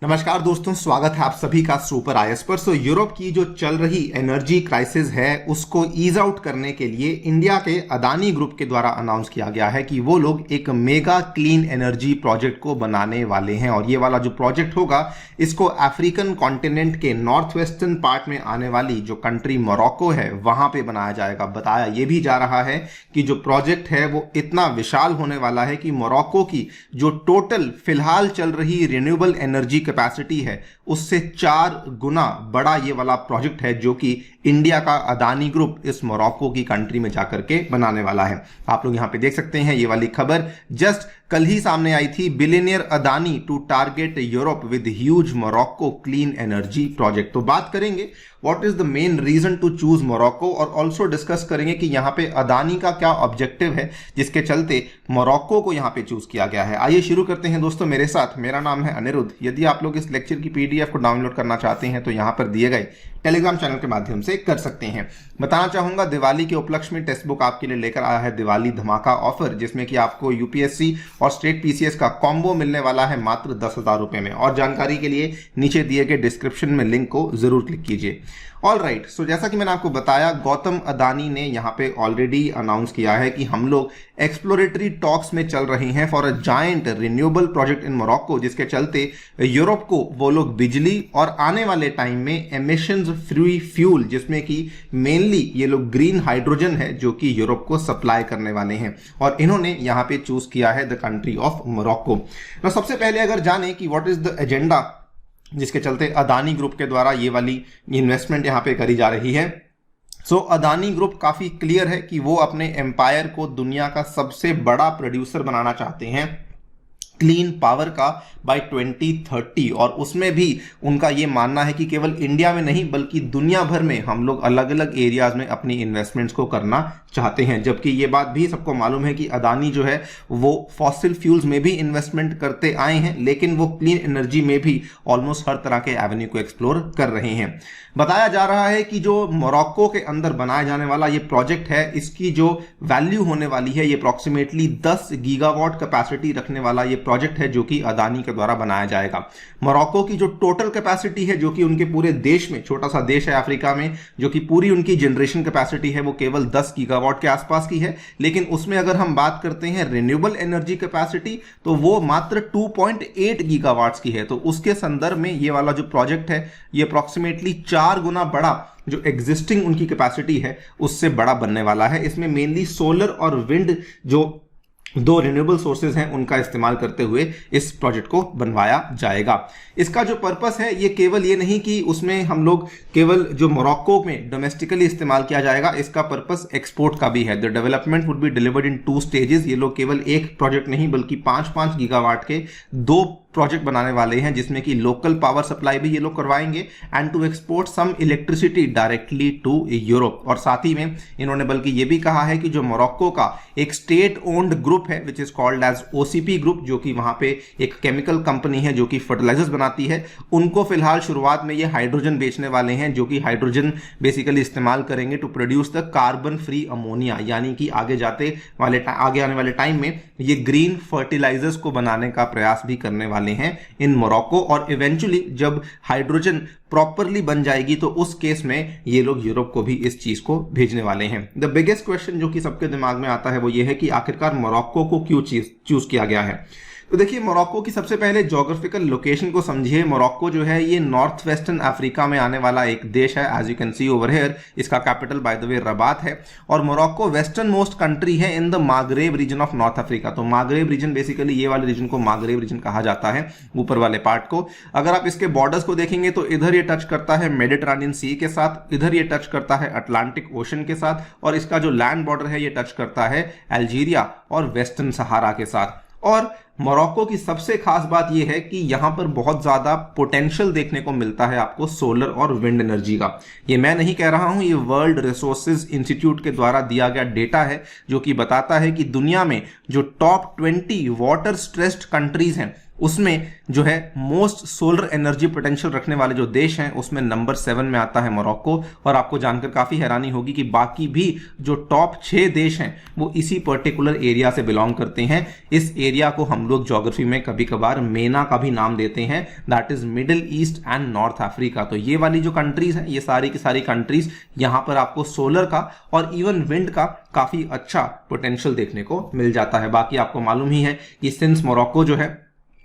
नमस्कार दोस्तों, स्वागत है आप सभी का सुपर आईएएस पर। यूरोप की जो चल रही एनर्जी क्राइसिस है उसको ईज आउट करने के लिए इंडिया के अदानी ग्रुप के द्वारा अनाउंस किया गया है कि वो लोग एक मेगा क्लीन एनर्जी प्रोजेक्ट को बनाने वाले हैं। और ये वाला जो प्रोजेक्ट होगा इसको अफ्रीकन कॉन्टिनेंट के नॉर्थ वेस्टर्न पार्ट में आने वाली जो कंट्री मोरक्को है वहां पे बनाया जाएगा। बताया ये भी जा रहा है कि जो प्रोजेक्ट है वो इतना विशाल होने वाला है कि मोरक्को की जो टोटल फिलहाल चल रही रिन्यूएबल एनर्जी कैपेसिटी है उससे 4 गुना बड़ा ये वाला प्रोजेक्ट है जो कि इंडिया का अदानी ग्रुप इस मोरक्को की कंट्री में जाकर के बनाने वाला है। आप लोग यहां पे देख सकते हैं ये वाली खबर जस्ट कल ही सामने आई थी। Billionaire Adani to target Europe with huge Morocco clean energy project. तो बात करेंगे what is the main reason to choose Morocco और ऑल्सो डिस्कस करेंगे कि यहाँ पे अदानी का क्या ऑब्जेक्टिव है जिसके चलते मोरक्को को यहाँ पे चूज किया गया है। आइए शुरू करते हैं दोस्तों मेरे साथ। मेरा नाम है अनिरुद्ध। यदि आप लोग इस लेक्चर की पीडीएफ को डाउनलोड करना चाहते हैं तो यहाँ पर दिए गए टेलीग्राम चैनल के माध्यम से कर सकते हैं। बताना चाहूंगा दिवाली के उपलक्ष्य में टेक्स्ट बुक आपके लिए लेकर आया है दिवाली धमाका ऑफर, जिसमें कि आपको यूपीएससी और स्टेट पीसीएस का कॉम्बो मिलने वाला है मात्र 10,000 रुपए में। और जानकारी के लिए नीचे दिए गए डिस्क्रिप्शन में लिंक को जरूर क्लिक कीजिए। ऑल राइट, सो जैसा कि मैंने आपको बताया गौतम अदानी ने यहाँ पे ऑलरेडी अनाउंस किया है कि हम लोग एक्सप्लोरेटरी टॉक्स में चल रहे हैं for a giant renewable project in Morocco, जिसके चलते यूरोप को वो लोग बिजली और आने वाले टाइम में एमिशंस फ्री फ्यूल जिसमें कि मेनली ये लोग ग्रीन हाइड्रोजन है जो कि यूरोप को सप्लाई करने वाले हैं। और इन्होंने यहाँ पे चूज किया है द कंट्री ऑफ मोरक्को। तो सबसे पहले अगर जाने कि व्हाट इज द एजेंडा जिसके चलते अदानी ग्रुप के द्वारा ये वाली इन्वेस्टमेंट यहाँ पे करी जा रही है। अदानी ग्रुप काफी क्लियर है कि वो अपने एम्पायर को दुनिया का सबसे बड़ा प्रोड्यूसर बनाना चाहते हैं क्लीन पावर का बाय 2030। और उसमें भी उनका ये मानना है कि केवल इंडिया में नहीं बल्कि दुनिया भर में हम लोग अलग अलग एरियाज में अपनी इन्वेस्टमेंट्स को करना चाहते हैं। जबकि ये बात भी सबको मालूम है कि अदानी जो है वो फॉसिल फ्यूल्स में भी इन्वेस्टमेंट करते आए हैं, लेकिन वो क्लीन एनर्जी में भी ऑलमोस्ट हर तरह के एवेन्यू को एक्सप्लोर कर रहे हैं। बताया जा रहा है कि जो मोरक्को के अंदर बनाया जाने वाला ये प्रोजेक्ट है इसकी जो वैल्यू होने वाली है ये अप्रोक्सीमेटली 10 गीगावाट कैपेसिटी रखने वाला ये प्रोजेक्ट है जो कि अदानी के द्वारा बनाया जाएगा। मोरक्को की जो टोटल कैपेसिटी है जो कि उनके पूरे देश में, छोटा सा देश है अफ्रीका में, जो कि पूरी उनकी जनरेशन कैपेसिटी है वो केवल 10 गीगावाट के आसपास की है। लेकिन उसमें अगर हम बात करते हैं रिन्यूएबल एनर्जी कैपेसिटी तो वो मात्र 2.8 गीगावाट्स की है। तो उसके संदर्भ में ये वाला जो प्रोजेक्ट है ये अप्रोक्सीमेटली 4 गुना बड़ा जो एग्जिस्टिंग उनकी कैपेसिटी है उससे बड़ा बनने वाला है। इसमें मेनली सोलर और विंड जो 2 रिन्यूएबल सोर्सेज हैं उनका इस्तेमाल करते हुए इस प्रोजेक्ट को बनवाया जाएगा। इसका जो पर्पस है ये केवल ये नहीं कि उसमें हम लोग केवल जो मोरक्को में डोमेस्टिकली इस्तेमाल किया जाएगा, इसका पर्पस एक्सपोर्ट का भी है। The development would be delivered in 2 stages. ये लोग केवल एक प्रोजेक्ट नहीं बल्कि 5-5 गीगावाट के 2 प्रोजेक्ट बनाने वाले हैं जिसमें कि लोकल पावर सप्लाई भी ये लोग करवाएंगे and to export some electricity directly to Europe. और साथ ही में इन्होंने बल्कि ये भी कहा है कि जो मोरक्को का एक स्टेट ओन्ड ग्रुप है which is called as OCP group, जो कि वहां पे एक केमिकल कंपनी है जो कि फर्टिलाइजर्स बनाती है, उनको फिलहाल शुरुआत में ये हाइड्रोजन बेचने वाले हैं जो कि हाइड्रोजन बेसिकली इस्तेमाल करेंगे to produce the carbon free ammonia, यानी कि आगे आने वाले टाइम में ये ग्रीन फर्टिलाइजर्स को बनाने का प्रयास भी करने वाले हैं इन मोरक्को। और इवेंचुअली जब हाइड्रोजन प्रॉपरली बन जाएगी तो उस केस में ये लोग यूरोप को भी इस चीज को भेजने वाले हैं। द बिगेस्ट क्वेश्चन जो कि सबके दिमाग में आता है वो ये है कि आखिरकार मोरक्को को क्यों चूज किया गया है। तो देखिए मोरक्को की सबसे पहले ज्योग्राफिकल लोकेशन को समझिए। मोरक्को जो है ये नॉर्थ वेस्टर्न अफ्रीका में आने वाला एक देश है। As you can see over here इसका capital by the way Rabat है। और मोरक्को वेस्टर्न मोस्ट कंट्री है in the Maghreb region of North Africa. तो मागरेब रीजन बेसिकली ये वाले रीजन को मागरेब रीजन कहा जाता है, ऊपर वाले पार्ट को। अगर आप इसके बॉर्डर्स को देखेंगे तो इधर ये टच करता है मेडिटरेनियन सी के साथ, इधर ये टच करता है अटलांटिक ओशन के साथ, और इसका जो लैंड बॉर्डर है ये टच करता है अल्जीरिया और वेस्टर्न सहारा के साथ। और मोरक्को की सबसे खास बात यह है कि यहां पर बहुत ज्यादा पोटेंशियल देखने को मिलता है आपको सोलर और विंड एनर्जी का। ये मैं नहीं कह रहा हूं, ये वर्ल्ड रिसोर्सेज इंस्टीट्यूट के द्वारा दिया गया डेटा है जो कि बताता है कि दुनिया में जो टॉप 20 वाटर स्ट्रेस्ड कंट्रीज हैं उसमें जो है मोस्ट सोलर एनर्जी पोटेंशियल रखने वाले जो देश हैं उसमें नंबर 7 में आता है मोरक्को। और आपको जानकर काफी हैरानी होगी कि बाकी भी जो टॉप 6 देश हैं वो इसी पर्टिकुलर एरिया से बिलोंग करते हैं। इस एरिया को हम लोग ज्योग्राफी में कभी कभार मेना का भी नाम देते हैं, that is middle east and north Africa. तो ये वाली जो कंट्रीज हैं ये सारी की सारी कंट्रीज यहां पर आपको सोलर का और इवन विंड का काफी अच्छा पोटेंशियल देखने को मिल जाता है। बाकी आपको मालूम ही है कि सिंस मोरक्को जो है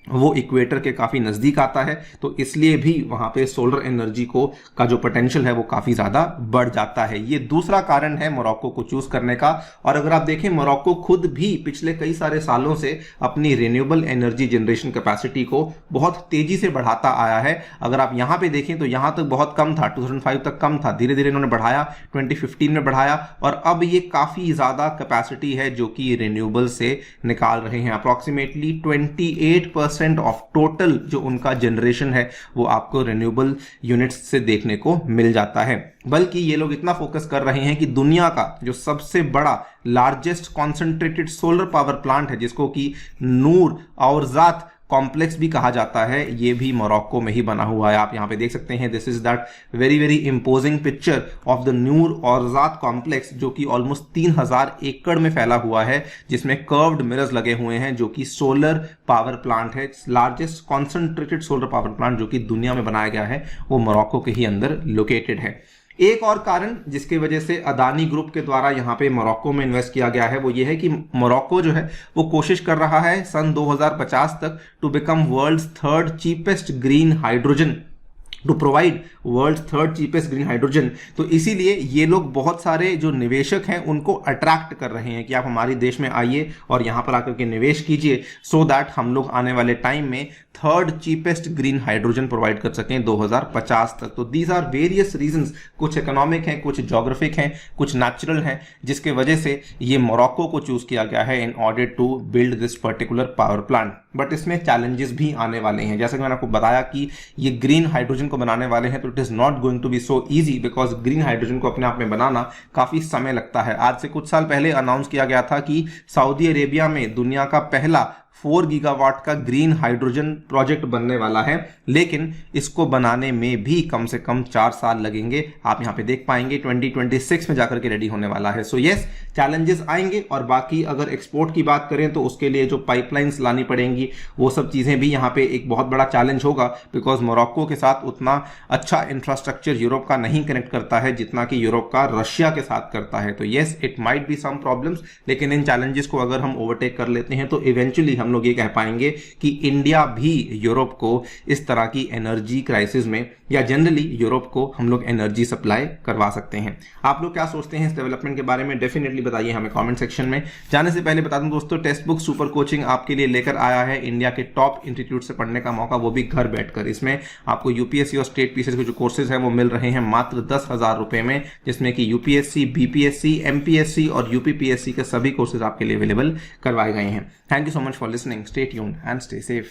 वो इक्वेटर के काफी नजदीक आता है तो इसलिए भी वहां पे सोलर एनर्जी को का जो पोटेंशियल है वो काफी ज्यादा बढ़ जाता है। ये दूसरा कारण है मोरक्को को चूज करने का। और अगर आप देखें मोरक्को खुद भी पिछले कई सारे सालों से अपनी रिन्यूएबल एनर्जी जनरेशन कैपेसिटी को बहुत तेजी से बढ़ाता आया है। अगर आप यहां पे देखें तो यहां तक बहुत कम था, 2005 तक कम था, धीरे धीरे इन्होंने बढ़ाया, 2015 में बढ़ाया और अब ये काफी ज्यादा कैपेसिटी है जो कि रिन्यूएबल से निकाल रहे हैं। अप्रोक्सीमेटली 28% ऑफ टोटल जो उनका जनरेशन है वो आपको रिन्यूएबल यूनिट्स से देखने को मिल जाता है। बल्कि ये लोग इतना फोकस कर रहे हैं कि दुनिया का जो सबसे बड़ा largest concentrated solar power plant है जिसको कि नूर और जात कॉम्प्लेक्स भी कहा जाता है, ये भी मोरक्को में ही बना हुआ है। आप यहां पे देख सकते हैं, this is that very very imposing picture of the Noor और जात कॉम्प्लेक्स जो कि ऑलमोस्ट 3000 एकड़ में फैला हुआ है, जिसमें कर्व्ड मिरर्स लगे हुए हैं जो कि सोलर पावर प्लांट है। Largest concentrated solar power plant जो कि दुनिया में बनाया गया है वो मोरक्को के ही अंदर लोकेटेड है। एक और कारण जिसकी वजह से अदानी ग्रुप के द्वारा यहां पे मोरक्को में इन्वेस्ट किया गया है वो ये है कि मोरक्को जो है वो कोशिश कर रहा है सन 2050 तक to become world's third cheapest green hydrogen, to provide world third cheapest green hydrogen. तो इसीलिए ये लोग बहुत सारे जो निवेशक हैं उनको अट्रैक्ट कर रहे हैं कि आप हमारे देश में आइए और यहां पर आकर के निवेश कीजिए सो दैट हम लोग आने वाले टाइम में third cheapest green hydrogen provide कर सकें 2050 तक। तो दीज आर वेरियस रीजंस, कुछ इकोनॉमिक हैं, कुछ जोग्राफिक हैं, कुछ नेचुरल हैं, जिसके वजह से ये मोरक्को को चूज किया गया है in order to build this particular power plant. But इसमें चैलेंजेस भी आने वाले हैं, जैसे कि मैंने आपको बताया कि ये ग्रीन हाइड्रोजन को बनाने वाले हैं तो it is not going to be so easy because green hydrogen को अपने आप में बनाना काफी समय लगता है। आज से कुछ साल पहले अनाउंस किया गया था कि सऊदी अरेबिया में दुनिया का पहला 4 गीगावाट का ग्रीन हाइड्रोजन प्रोजेक्ट बनने वाला है, लेकिन इसको बनाने में भी कम से कम 4 साल लगेंगे। आप यहां पे देख पाएंगे 2026 में जाकर के रेडी होने वाला है। सो यस, चैलेंजेस आएंगे। और बाकी अगर एक्सपोर्ट की बात करें तो उसके लिए जो पाइपलाइंस लानी पड़ेंगी वो सब चीजें भी यहाँ पे एक बहुत बड़ा चैलेंज होगा बिकॉज मोरक्को के साथ उतना अच्छा इंफ्रास्ट्रक्चर यूरोप का नहीं कनेक्ट करता है जितना कि यूरोप का रशिया के साथ करता है। तो yes, it might be some problems, लेकिन इन चैलेंजेस को अगर हम ओवरटेक कर लेते हैं तो इवेंचुअली हम लोग ये कह पाएंगे कि इंडिया भी यूरोप को इस तरह की एनर्जी क्राइसिस में या जनरली यूरोप को हम लोग एनर्जी सप्लाई करवा सकते हैं। आप लोग क्या सोचते हैं इस डेवलपमेंट के बारे में? डेफिनेटली बताइए हमें कमेंट सेक्शन में। जाने से पहले बता दूं दोस्तों, टेक्स्ट बुक सुपर कोचिंग आपके लिए लेकर आया है इंडिया के टॉप इंस्टीट्यूट से पढ़ने का मौका, वो भी घर बैठकर। इसमें आपको यूपीएससी और स्टेट पीसीएस के जो कोर्सेज हैं वो मिल रहे हैं मात्र 10,000 रुपए में, जिसमें कि यूपीएससी, बीपीएससी, एमपीएससी और यूपीपीएससी के सभी कोर्सेज आपके लिए अवेलेबल करवाए गए हैं। Thank you so much for listening. Stay tuned and stay safe.